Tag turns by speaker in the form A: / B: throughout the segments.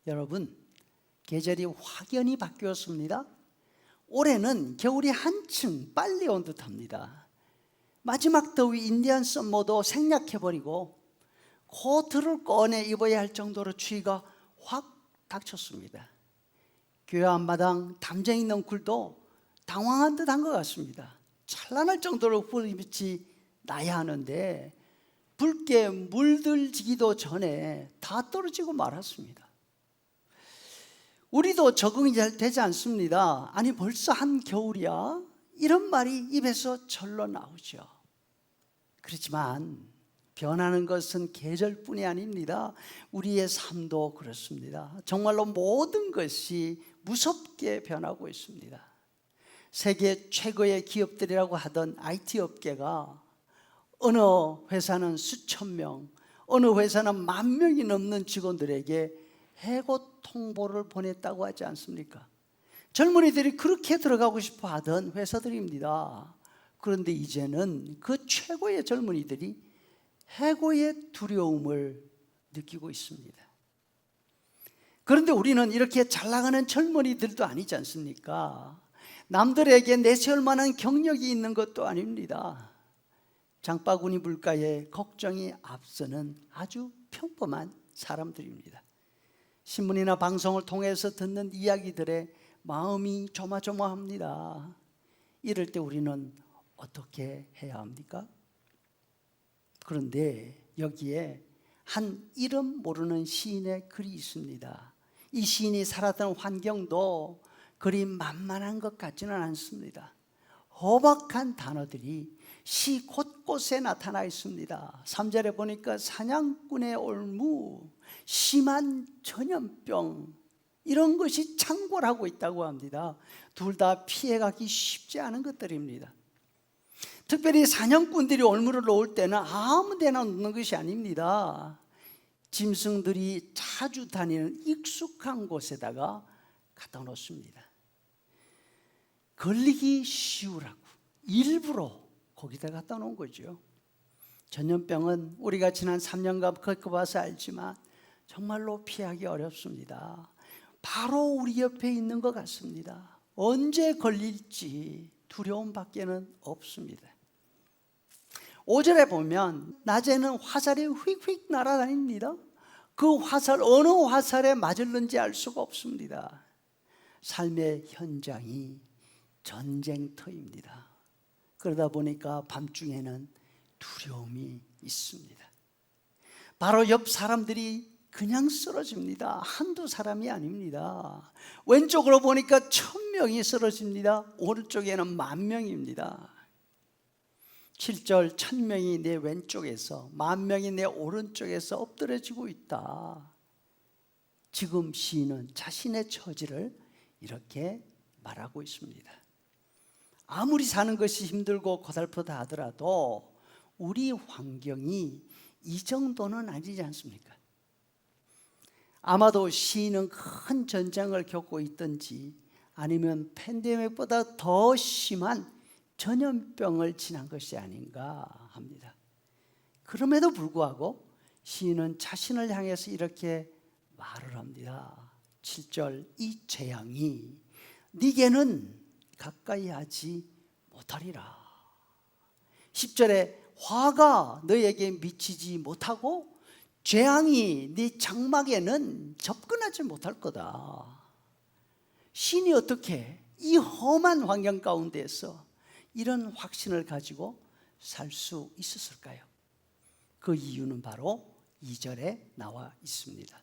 A: 여러분, 계절이 확연히 바뀌었습니다. 올해는 겨울이 한층 빨리 온 듯합니다. 마지막 더위 인디안 썸머도 생략해버리고 코트를 꺼내 입어야 할 정도로 추위가 확 닥쳤습니다. 교회 앞마당 담쟁이 넝쿨도 당황한 듯한 것 같습니다. 찬란할 정도로 불빛이 나야 하는데 붉게 물들지기도 전에 다 떨어지고 말았습니다. 우리도 적응이 잘 되지 않습니다. 아니 벌써 한겨울이야? 이런 말이 입에서 절로 나오죠. 그렇지만 변하는 것은 계절뿐이 아닙니다. 우리의 삶도 그렇습니다. 정말로 모든 것이 무섭게 변하고 있습니다. 세계 최고의 기업들이라고 하던 IT 업계가 어느 회사는 수천 명, 어느 회사는 10,000명이 넘는 직원들에게 해고 통보를 보냈다고 하지 않습니까? 젊은이들이 그렇게 들어가고 싶어 하던 회사들입니다. 그런데 이제는 그 최고의 젊은이들이 해고의 두려움을 느끼고 있습니다. 그런데 우리는 이렇게 잘 나가는 젊은이들도 아니지 않습니까? 남들에게 내세울 만한 경력이 있는 것도 아닙니다. 장바구니 물가에 걱정이 앞서는 아주 평범한 사람들입니다. 신문이나 방송을 통해서 듣는 이야기들에 마음이 조마조마합니다. 이럴 때 우리는 어떻게 해야 합니까? 그런데 여기에 한 이름 모르는 시인의 글이 있습니다. 이 시인이 살았던 환경도 그리 만만한 것 같지는 않습니다. 호박한 단어들이 시 곳곳에 나타나 있습니다. 3절에 보니까 사냥꾼의 올무, 심한 전염병, 이런 것이 창궐하고 있다고 합니다. 둘 다 피해가기 쉽지 않은 것들입니다. 특별히 사냥꾼들이 올무를 놓을 때는 아무 데나 놓는 것이 아닙니다. 짐승들이 자주 다니는 익숙한 곳에다가 갖다 놓습니다. 걸리기 쉬우라고 일부러 거기다 갖다 놓은 거죠. 전염병은 우리가 지난 3년간 겪어봐서 알지만 정말로 피하기 어렵습니다. 바로 우리 옆에 있는 것 같습니다. 언제 걸릴지 두려움밖에는 없습니다. 5절에 보면 낮에는 화살이 휙휙 날아다닙니다. 그 화살 어느 화살에 맞을는지 알 수가 없습니다. 삶의 현장이 전쟁터입니다. 그러다 보니까 밤중에는 두려움이 있습니다. 바로 옆 사람들이 그냥 쓰러집니다. 한두 사람이 아닙니다. 왼쪽으로 보니까 1,000명이 쓰러집니다. 오른쪽에는 10,000명입니다. 7절 1,000명이 내 왼쪽에서 10,000명이 내 오른쪽에서 엎드려지고 있다. 지금 시인은 자신의 처지를 이렇게 말하고 있습니다. 아무리 사는 것이 힘들고 고달프다 하더라도 우리 환경이 이 정도는 아니지 않습니까? 아마도 시인은 큰 전쟁을 겪고 있든지 아니면 팬데믹보다 더 심한 전염병을 지난 것이 아닌가 합니다. 그럼에도 불구하고 시인은 자신을 향해서 이렇게 말을 합니다. 7절 이 재앙이 네게는 가까이 하지 못하리라. 10절에 화가 너에게 미치지 못하고 재앙이 네 장막에는 접근하지 못할 거다. 시인이 어떻게 이 험한 환경 가운데서 이런 확신을 가지고 살 수 있었을까요? 그 이유는 바로 2절에 나와 있습니다.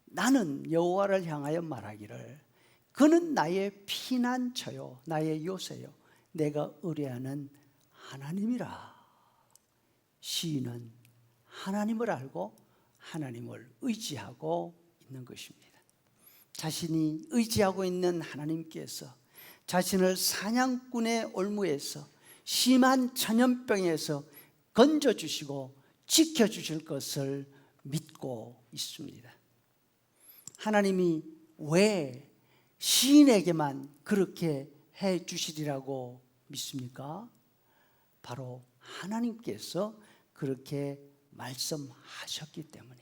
A: 나는 여호와를 향하여 말하기를 그는 나의 피난처요 나의 요새요 내가 의뢰하는 하나님이라. 시인은 하나님을 알고 하나님을 의지하고 있는 것입니다. 자신이 의지하고 있는 하나님께서 자신을 사냥꾼의 올무에서 심한 전염병에서 건져주시고 지켜주실 것을 믿고 있습니다. 하나님이 왜 시인에게만 그렇게 해 주시리라고 믿습니까? 바로 하나님께서 그렇게 말씀하셨기 때문에,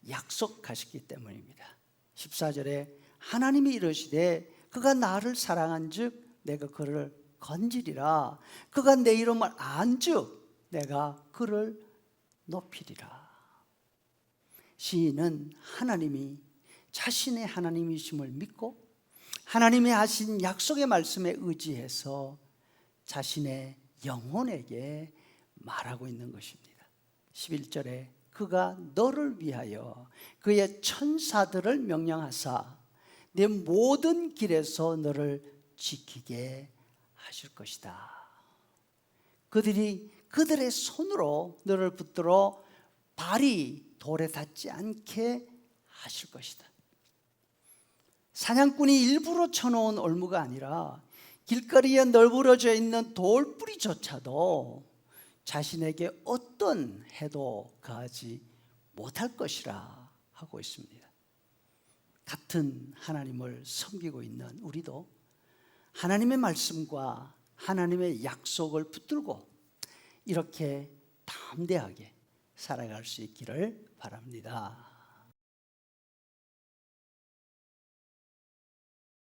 A: 약속하셨기 때문입니다. 14절에 하나님이 이르시되 그가 나를 사랑한즉 내가 그를 건지리라. 그가 내 이름을 안즉 내가 그를 높이리라. 시인은 하나님이 자신의 하나님이심을 믿고 하나님이 하신 약속의 말씀에 의지해서 자신의 영혼에게 말하고 있는 것입니다. 11절에 그가 너를 위하여 그의 천사들을 명령하사 내 모든 길에서 너를 지키게 하실 것이다. 그들이 그들의 손으로 너를 붙들어 발이 돌에 닿지 않게 하실 것이다. 사냥꾼이 일부러 쳐놓은 올무가 아니라 길거리에 널브러져 있는 돌뿌리조차도 자신에게 어떤 해도 가하지 못할 것이라 하고 있습니다. 같은 하나님을 섬기고 있는 우리도 하나님의 말씀과 하나님의 약속을 붙들고 이렇게 담대하게 살아갈 수 있기를 바랍니다.